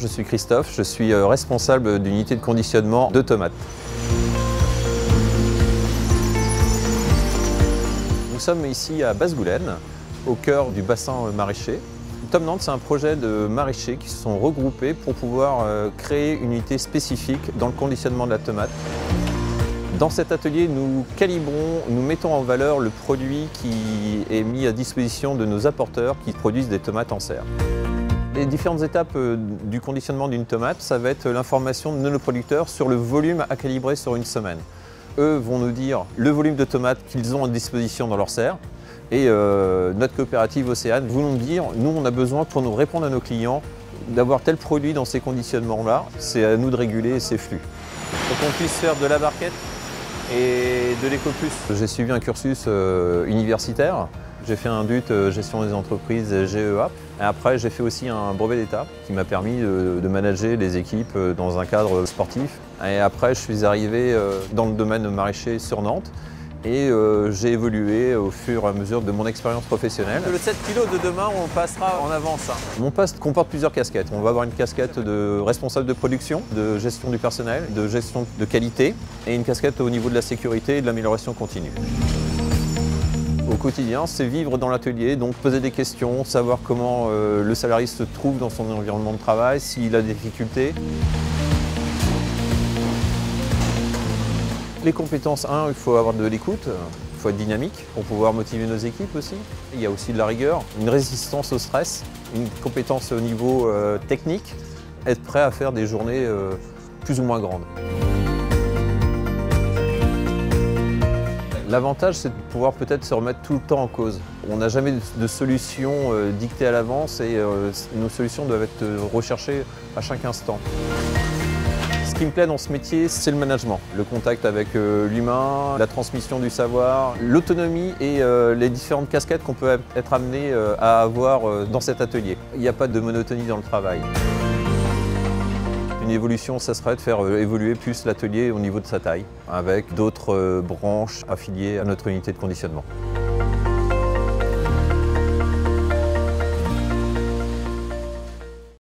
je suis Christophe, je suis responsable d'une unité de conditionnement de tomates. Nous sommes ici à Basse-Goulaine, au cœur du bassin maraîcher. Tom Nantes, c'est un projet de maraîchers qui se sont regroupés pour pouvoir créer une unité spécifique dans le conditionnement de la tomate. Dans cet atelier, nous calibrons, nous mettons en valeur le produit qui est mis à disposition de nos apporteurs qui produisent des tomates en serre. Les différentes étapes du conditionnement d'une tomate, ça va être l'information de nos producteurs sur le volume à calibrer sur une semaine. Eux vont nous dire le volume de tomates qu'ils ont à disposition dans leur serre. Et notre coopérative Océane va nous dire, nous on a besoin pour nous répondre à nos clients d'avoir tel produit dans ces conditionnements-là. C'est à nous de réguler ces flux. Pour qu'on puisse faire de la barquette et de l'éco-plus. J'ai suivi un cursus universitaire. J'ai fait un DUT gestion des entreprises GEA. Et après, j'ai fait aussi un brevet d'État qui m'a permis de manager les équipes dans un cadre sportif. Et après, je suis arrivé dans le domaine maraîcher sur Nantes. Et j'ai évolué au fur et à mesure de mon expérience professionnelle. Le 7 kg de demain, on passera en avance. Mon poste comporte plusieurs casquettes. On va avoir une casquette de responsable de production, de gestion du personnel, de gestion de qualité et une casquette au niveau de la sécurité et de l'amélioration continue. Au quotidien, c'est vivre dans l'atelier, donc poser des questions, savoir comment le salarié se trouve dans son environnement de travail, s'il a des difficultés. Les compétences, il faut avoir de l'écoute, il faut être dynamique pour pouvoir motiver nos équipes aussi. Il y a aussi de la rigueur, une résistance au stress, une compétence au niveau technique, être prêt à faire des journées plus ou moins grandes. L'avantage, c'est de pouvoir peut-être se remettre tout le temps en cause. On n'a jamais de solution dictée à l'avance et nos solutions doivent être recherchées à chaque instant. Ce qui me plaît dans ce métier, c'est le management, le contact avec l'humain, la transmission du savoir, l'autonomie et les différentes casquettes qu'on peut être amené à avoir dans cet atelier. Il n'y a pas de monotonie dans le travail. Une évolution, ça serait de faire évoluer plus l'atelier au niveau de sa taille, avec d'autres branches affiliées à notre unité de conditionnement.